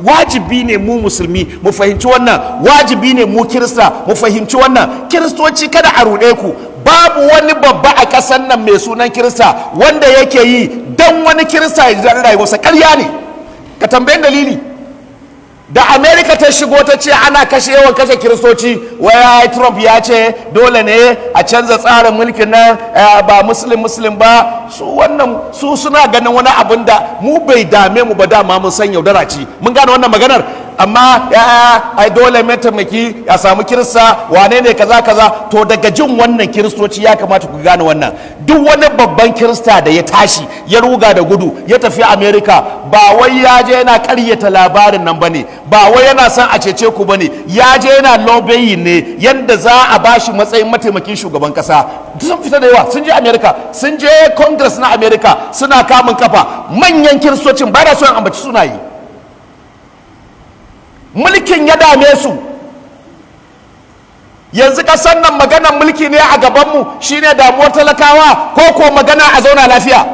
wajibi ne mu musulmi mu fahimci wannan, wajibi ne mu kirista mu fahimci wannan. Kiristoci kada a ruɗe ku, babu wani babba a ƙasar nan mai sunan kirista wanda yake yi don wani kirista ya ji daɗin rayuwarsa. ƙarya ne. Ka tambayin dalili. Da Amerika ta shigo ta ce ana yawan kashe kiristoci, waya Trump ya ce dole ne a canza tsarin mulkin nan ba muslim ba, su suna ganin wani abin da mu bai dame mu ba, dama mun san yaudara ce, mun gane wannan maganar. Amma ai dole mataimaki ya samu kirista wane ne kaza. To daga jin wannan kiristoci ya kamata ku gane wannan. Duk wani babban kirista da ya tashi ya ruga da gudu ya tafi Amerika, ba wai ya je yana karyata labarin nan bane, ba wai yana son a cece ku bane, ya je yana lobbying ne yanda za a bashi matsayin mataimakin shugaban kasa. Sun fita da yawa, sun je Amerika, sun je Congress na Amerika, suna kamun kafa. Manyan kiristocin ba da son ambaci sunaye, mulkin ya dame su. Yanzu ƙasar nan maganar mulki ne a gabanmu, shine damuwar talakawa ko magana a zauna lafiya?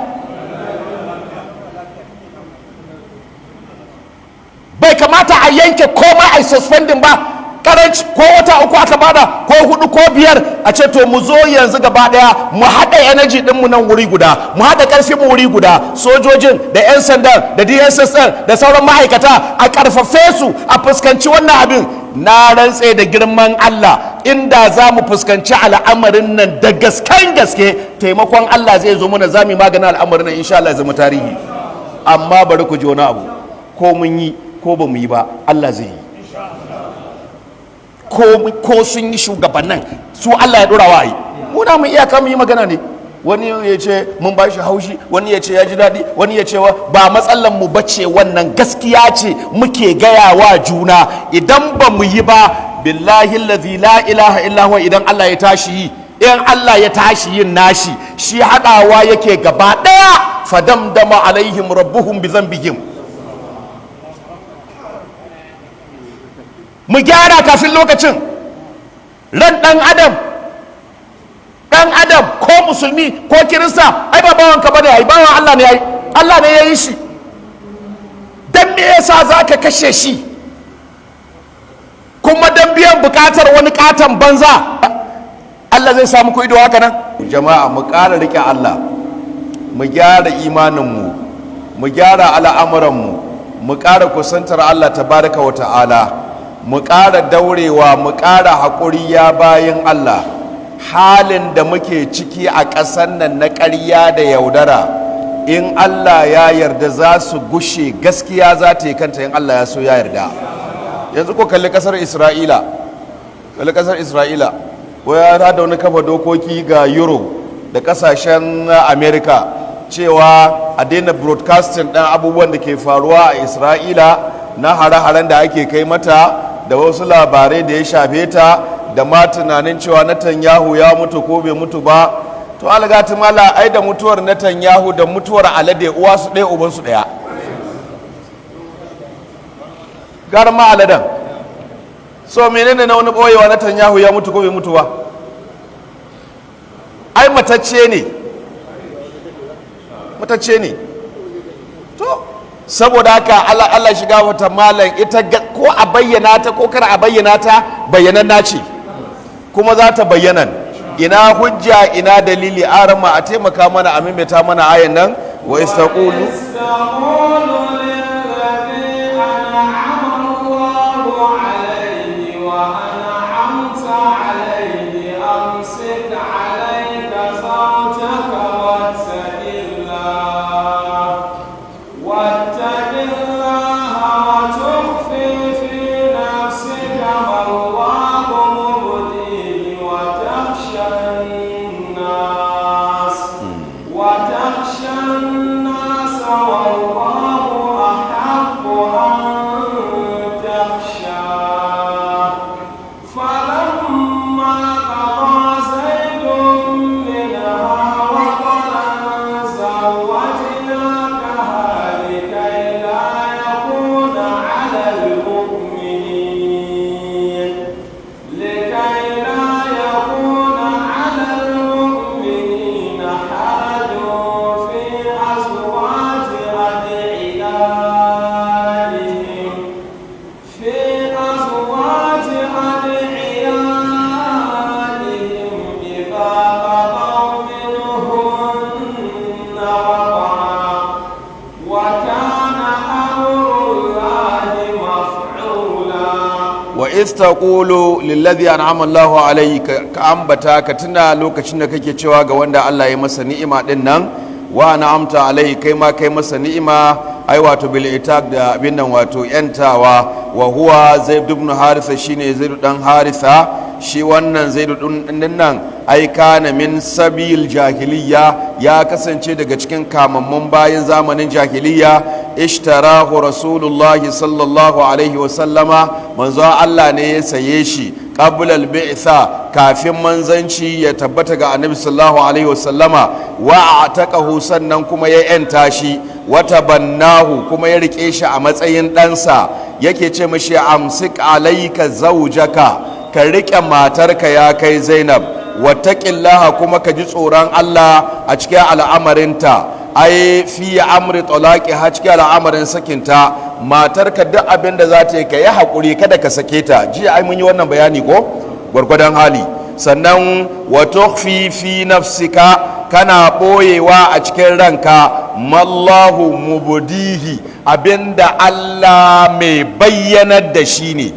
Bai kamata a yanke komai a suspending ba, karanci ko wata uku aka bada ko 4 ko 5 a ce to mu zo yanzu gaba daya mu haɗa energy ɗinmu nan wuri guda, mu haɗa ƙarfi mu wuri guda, sojojin da 'yan sandan da DSS da sauran ma'aikata a ƙarfafe su a fuskanci wannan abin. Na rantse da girman Allah, inda za mu fuskanci al'amarin nan da gasken gaske, taimakon Allah zai zo mana, za mu yi maganin al'amarin nan insha Allah, zama tarihi. Amma bari ku ji wani abu, ko mun yi ko ba mu yi ba, Allah zai yi. Ko sun yi shugabannin su Allah ya dora wa yi, muna mu iyaka mu yi magana ne. Wani ya ce mun ba shi haushi, wani ya ce ya ji daɗi, wani ya ce ba matsalan mu bace wannan, gaskiya ce muke gaya wa juna. Idan ba mu yi ba, billahi allazi la ilaha illa huwa, idan Allah ya tashi yi, in Allah ya tashi yin nashi, shi haɗawa yake gaba ɗaya. Fadamdama alaihim rabbuhum bi dhanbihim. Mu gyara kafin lokacin. Ran ɗan adam ko musulmi ko kirista, ai ba bawanka bane, ai bawan Allah ne, Allah ne ya yi shi. Dan me yasa zaka kashe shi kuma dan biyan bukatar wani katon banza? Allah zai samu ku ido haka nan? Jama'a mu ƙara rike Allah, mu gyara imaninmu, mu gyara al'amuranmu, mu ƙara kusantar Allah tabaraka wa ta'ala, mu ƙara daurewa, mu ƙara haƙuri ya bayin Allah. Halin da muke ciki a ƙasar nan na ƙarya da yaudara, in Allah ya yarda za su gushe, gaskiya za ta yi kanta in Allah ya so ya yarda. Yanzu ko kalli ƙasar Isra'ila, waya ya da wani kafa dokoki ga Europe da ƙasashen America cewa a daina broadcasting ɗan abubuwan da ke faruwa a Isra'ila na hare-haren da ake kai mata da wasu labarai da ya shafe ta, da ma tunanin cewa Netanyahu ya mutu ko bai mutu ba. To algati mala, ai da mutuwar Netanyahu da mutuwar alade uwa su ɗaya uban su ɗaya. Gara ma aladan. So menene na wani ɓoyewa Netanyahu ya mutu ko bai mutu ba? Ai matacce ne. To saboda haka Allah shiga wata malam, ita ko a bayyana ta ko kar a bayyana ta, bayyananna ce kuma za ta bayyana. Ina hujja ina dalili? Arama a taimaka mana, a maimaita mana ayan nan. Wa istaqulu وتخشى الناس والله iz taqulu lillazi an'ama Allahu alayhi ka ambata ka tuna lokacin da kake cewa ga wanda Allah ya masa ni'ima din nan wa an'amta alayhi kai ma kai masa ni'ima ai wato bil itaq da abin nan wato yantawa wa huwa zaid ibn harisa shine zaid dan harisa shi wannan zaid din nan ai kana min sabil jahiliya ya kasance daga cikin kamammun bayan zamanin jahiliya ishtarahu rasulullahi sallallahu alaihi wa sallama manzo Allah ne ya saye shi qabla al-bi'tha kafin manzanci ya tabbata ga annabi sallallahu alaihi wa sallama wa ataqahu sannan kuma ya yanta shi wata bannahu kuma ya rike shi a matsayin ɗansa yake ce mashi amsik alaika zaujaka ka rike matarka ya kai zainab wattaqillaha kuma ka ji tsoron Allah a cikin al'amarinta ai fi amri talaqi ha cikin al'amarin sakinta matarka duk abin da za ta yi ka yi haƙuri kada ka sake ta jiya ai mun yi wannan bayani ko gwargwadon hali sannan wa tukhfi fi nafsika kana ɓoyewa a cikin ranka mallahu mubdihi abinda Allah mai bayyanar da shi ne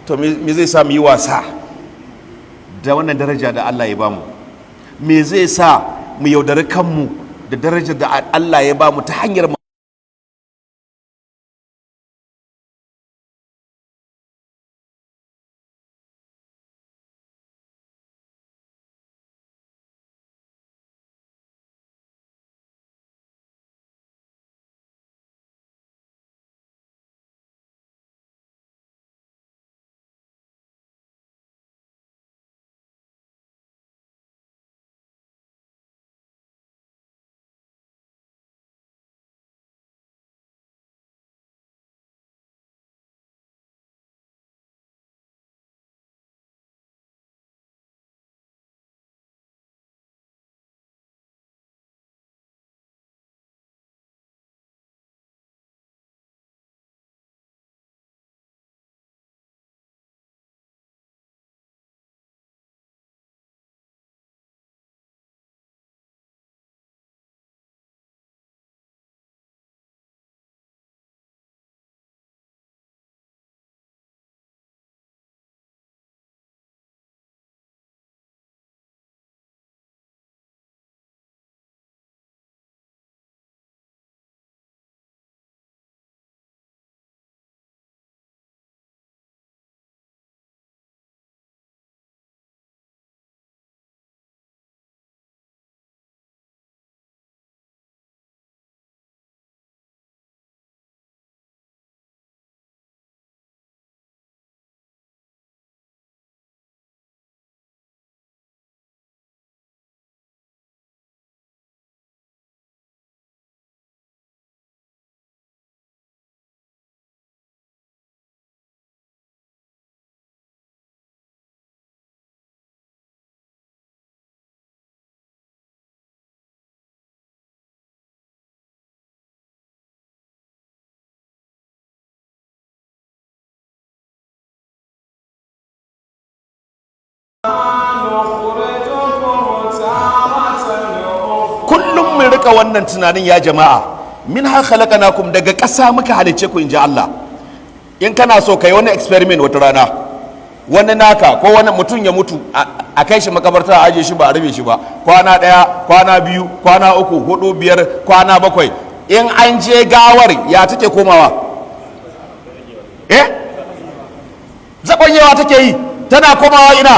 to me zai sa mu yi wasa da wannan daraja da Allah ya bamu? Me zai sa mu yaudari kanmu da darajar da Allah ya bamu ta hanyar kullum mun rika wannan tunanin ya jama'a? Min ha khalaqnakum, daga ƙasa muka halice ku inji Allah. In kana so kai wani experiment wata rana, wani naka ko wani mutum ya mutu a kai shi makabarta a aje shi ba a rufe shi ba, kwana ɗaya, kwana biyu, kwana uku, hudu, biyar, kwana bakwai, in an je gawar ya take komawa? Zagonyewa take yi, tana komawa ina?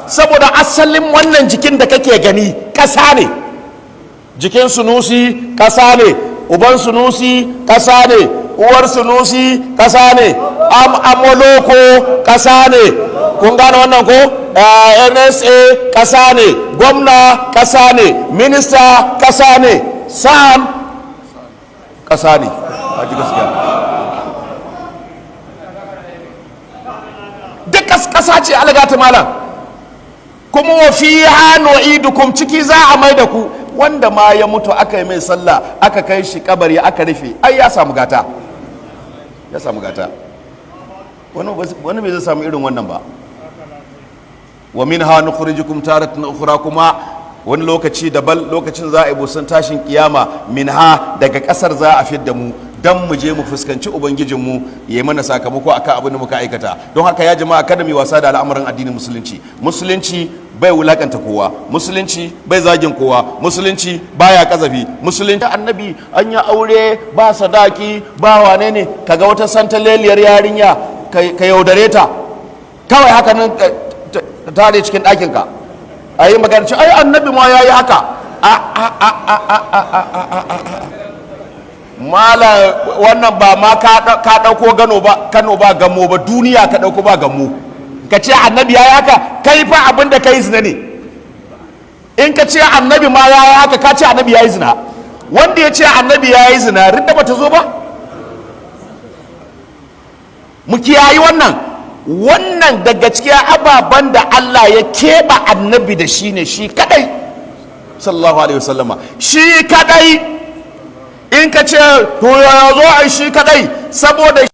Saboda asalin wannan jikin da kake gani ƙasa ne. Jikin sunusi ƙasa ne, uban sunusi ƙasa ne, uwar sunusi ƙasa ne, amoloko ƙasa ne, kun gane wannan ko? NSA ƙasa ne, gwamna ƙasa ne, minista ƙasa ne, sam ƙasa ne. A ji gaskiya duk ƙasa ce, algata malam. Kuma wa fiha nu'idukum, ciki za a mai da ku. Wanda ma ya mutu aka yi mai sallah aka kai shi kabari aka rufe, ai ya samu gata, ya samu gata. Wani bai zai samu irin wannan ba. Wa minha nukhrijukum taratan ukhra, kuma wani lokaci daban, lokacin za a yi busan tashin kiyama, minha, daga kasar za a fidda mu dan mu je mu fuskanci ubangijinmu ya yi mana sakamako akan abin da muka aikata. Don haka ya jama'a, kada mu wasa da al'amuran addinin musulunci. Musulunci bai wulakanta kowa, musulunci bai zagin kowa, musulunci baya kazafi, musulunci annabi an yi aure ba sadaki ba wane ne, kaga wata santaleliyar yarinya ka yaudare ta kawai haka nan ta tare cikin ɗakinka a yi magana ce ai annabi ma ya yi haka. mala wannan ba ma ka ɗauko kano ba gamo ba, duniya ka ɗauko ba gamo, ka ce annabi ya yi haka, kai fa abin da ka yi zina ne. In ka ce annabi ma ya yi haka, ka ce annabi ya yi zina. Wanda ya ce annabi ya yi zina, ridda ba ta zo ba? Mu kiyayi wannan daga cikin ababen da Allah ya keɓe annabi da shi ne, shi kadai sallallahu alaihi wasallama, shi kadai. In ka ce to ya zo a shi kadai, saboda